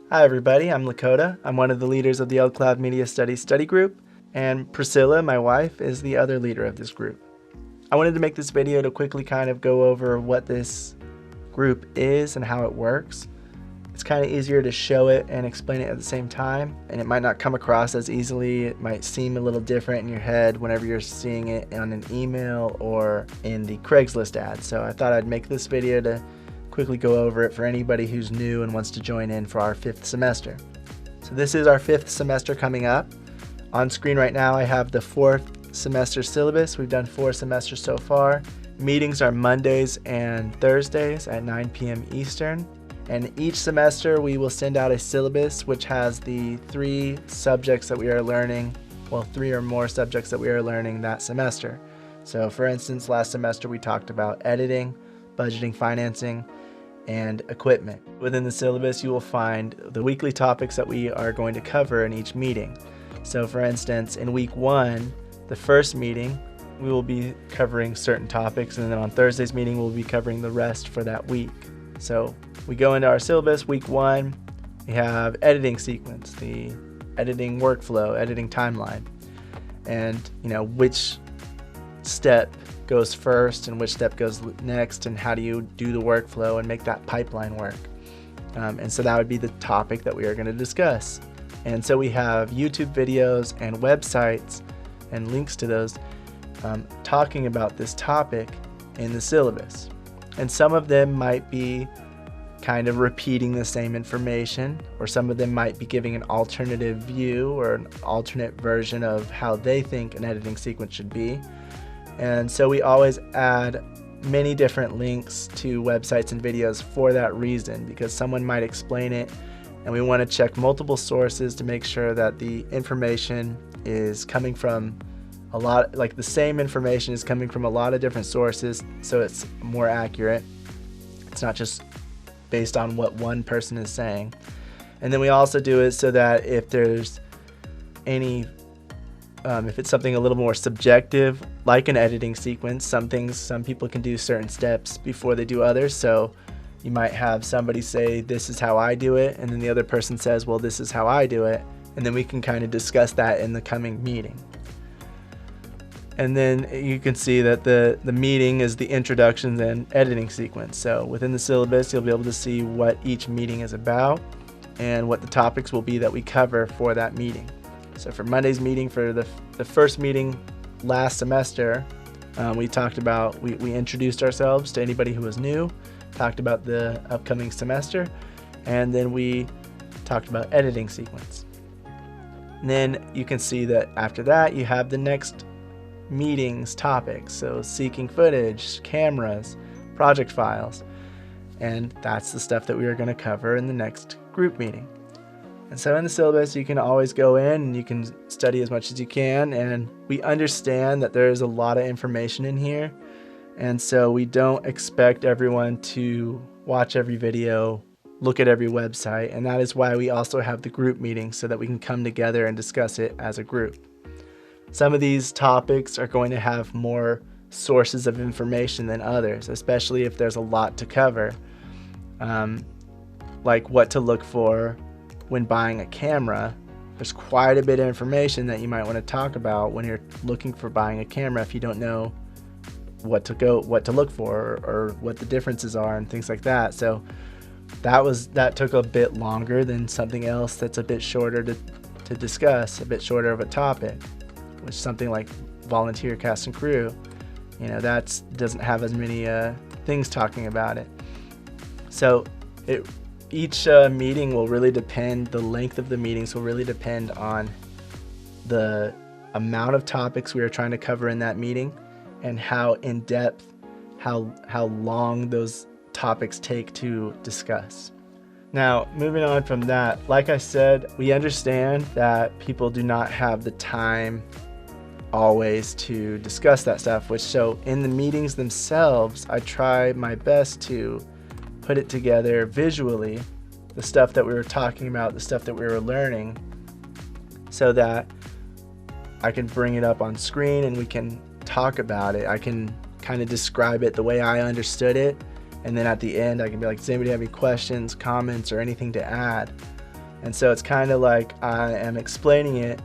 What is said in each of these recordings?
Hi everybody, I'm Lakota. I'm one of the leaders of the LCloud MediaStudies study group, and Priscilla, my wife, is the other leader of this group. I wanted to make this video to quickly kind of go over what this group is and how it works. It's kind of easier to show it and explain it at the same time, and it might not come across as easily. It might seem a little different in your head whenever you're seeing it on an email or in the Craigslist ad. So I thought I'd make this video to quickly go over it for anybody who's new and wants to join in for our 5th semester. So this is our 5th semester coming up. On screen right now I have the 4th semester syllabus. We've done 4 semesters so far. Meetings are Mondays and Thursdays at 9 p.m. Eastern. And each semester we will send out a syllabus which has the 3 subjects that we are learning, well, 3 or more subjects that we are learning that semester. So for instance, last semester we talked about editing, budgeting, financing, and equipment. Within the syllabus you will find the weekly topics that we are going to cover in each meeting. So for instance, in week 1, the first meeting, we will be covering certain topics, and then on Thursday's meeting we'll be covering the rest for that week. So we go into our syllabus. Week 1, we have editing sequence, the editing workflow, editing timeline, and which step goes first and which step goes next, and how do you do the workflow and make that pipeline work. And so that would be the topic that we are going to discuss. And so we have YouTube videos and websites and links to those talking about this topic in the syllabus. And some of them might be kind of repeating the same information, or some of them might be giving an alternative view or an alternate version of how they think an editing sequence should be. And so we always add many different links to websites and videos for that reason, because someone might explain it and we want to check multiple sources to make sure that the information is coming from a lot, like the same information is coming from a lot of different sources, so it's more accurate. It's not just based on what one person is saying. And then we also do it so that if there's any if it's something a little more subjective, like an editing sequence, some people can do certain steps before they do others. So you might have somebody say, this is how I do it, and then the other person says, well, this is how I do it, and then we can kind of discuss that in the coming meeting. And then you can see that the meeting is the introduction and editing sequence. So within the syllabus, you'll be able to see what each meeting is about and what the topics will be that we cover for that meeting. So for Monday's meeting, for the first meeting last semester, we talked about, we introduced ourselves to anybody who was new, talked about the upcoming semester, and then we talked about editing sequence. And then you can see that after that you have the next meetings topics, so seeking footage, cameras, project files, and that's the stuff that we are going to cover in the next group meeting. And so in the syllabus you can always go in and you can study as much as you can, and we understand that there is a lot of information in here, and so we don't expect everyone to watch every video, look at every website, and that is why we also have the group meetings, so that we can come together and discuss it as a group. Some of these topics are going to have more sources of information than others, especially if there's a lot to cover, like what to look for when buying a camera. There's quite a bit of information that you might want to talk about when you're looking for buying a camera if you don't know what to look for, or what the differences are and things like that. So that took a bit longer than something else that's a bit shorter to discuss, a bit shorter of a topic, which something like volunteer cast and crew, that doesn't have as many things talking about it. So each meeting will really depend, the length of the meetings will really depend on the amount of topics we are trying to cover in that meeting, and how in depth, how long those topics take to discuss. Now, moving on from that, like I said, we understand that people do not have the time always to discuss that stuff, so in the meetings themselves, I try my best to put it together visually, the stuff that we were talking about, the stuff that we were learning, so that I can bring it up on screen and we can talk about it. I can kind of describe it the way I understood it, and then at the end I can be like, does anybody have any questions, comments, or anything to add? And so it's kind of like I am explaining it,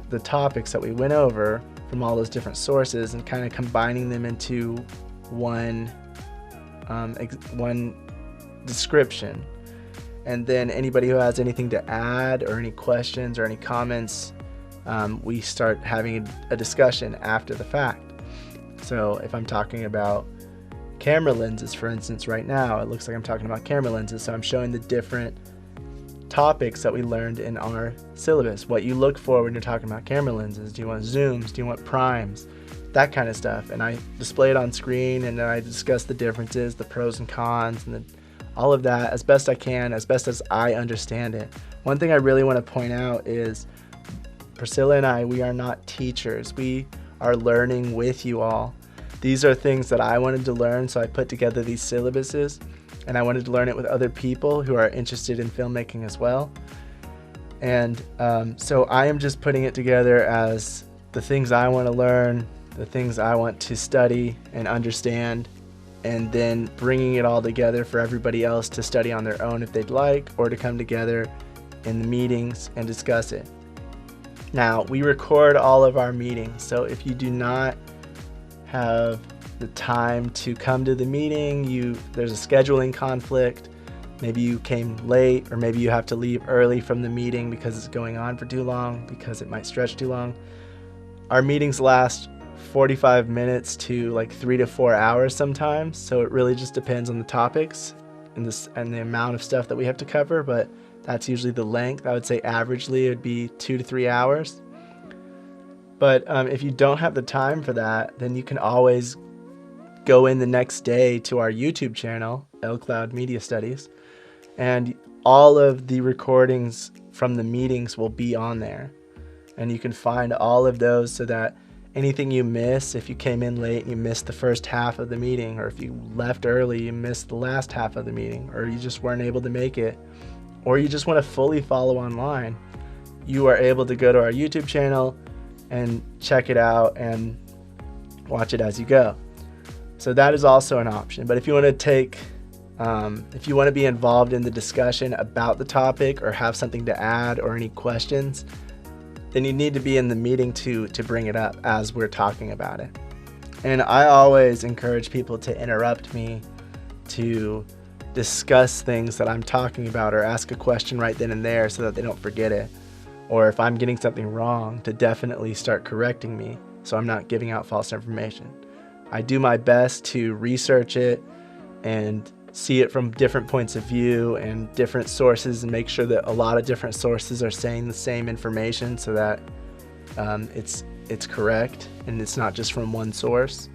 the topics that we went over from all those different sources, and kind of combining them into one description. And then anybody who has anything to add or any questions or any comments, we start having a discussion after the fact. So if I'm talking about camera lenses, for instance, right now, it looks like I'm talking about camera lenses. So I'm showing the different topics that we learned in our syllabus, what you look for when you're talking about camera lenses. Do you want zooms? Do you want primes? That kind of stuff. And I display it on screen, and then I discuss the differences, the pros and cons, and all of that as best I can, as best as I understand it. One thing I really want to point out is Priscilla and I, we are not teachers. We are learning with you all. These are things that I wanted to learn, so I put together these syllabuses, and I wanted to learn it with other people who are interested in filmmaking as well. And so I am just putting it together as the things I want to learn, the things I want to study and understand, and then bringing it all together for everybody else to study on their own if they'd like, or to come together in the meetings and discuss it. Now, we record all of our meetings, so if you do not have the time to come to the meeting, there's a scheduling conflict, maybe you came late, or maybe you have to leave early from the meeting because it's going on for too long, because it might stretch too long. Our meetings last 45 minutes to like 3 to 4 hours sometimes, so it really just depends on the topics and the amount of stuff that we have to cover, but that's usually the length. I would say averagely it would be 2 to 3 hours. But if you don't have the time for that, then you can always go in the next day to our YouTube channel, LCloud MediaStudies, and all of the recordings from the meetings will be on there. And you can find all of those, so that anything you miss, if you came in late and you missed the first half of the meeting, or if you left early, you missed the last half of the meeting, or you just weren't able to make it, or you just want to fully follow online, you are able to go to our YouTube channel and check it out and watch it as you go. So that is also an option. But if you want to be involved in the discussion about the topic, or have something to add, or any questions, then you need to be in the meeting to bring it up as we're talking about it. And I always encourage people to interrupt me, to discuss things that I'm talking about, or ask a question right then and there so that they don't forget it. Or if I'm getting something wrong, to definitely start correcting me so I'm not giving out false information. I do my best to research it and see it from different points of view and different sources, and make sure that a lot of different sources are saying the same information, so that it's correct and it's not just from one source.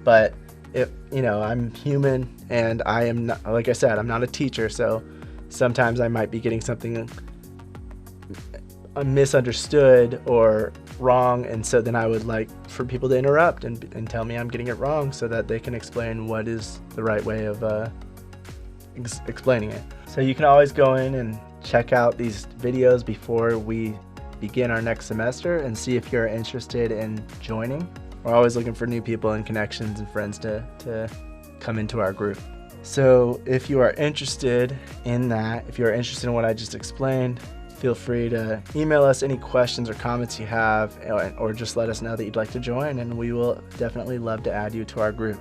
But I'm human, and I am not, like I said, I'm not a teacher, so sometimes I might be getting something misunderstood or wrong, and so then I would like for people to interrupt and tell me I'm getting it wrong, so that they can explain what is the right way of explaining it. So you can always go in and check out these videos before we begin our next semester, and see if you're interested in joining. We're always looking for new people and connections and friends to come into our group. So if you are interested in that, if you're interested in what I just explained, feel free to email us any questions or comments you have, or just let us know that you'd like to join, and we will definitely love to add you to our group.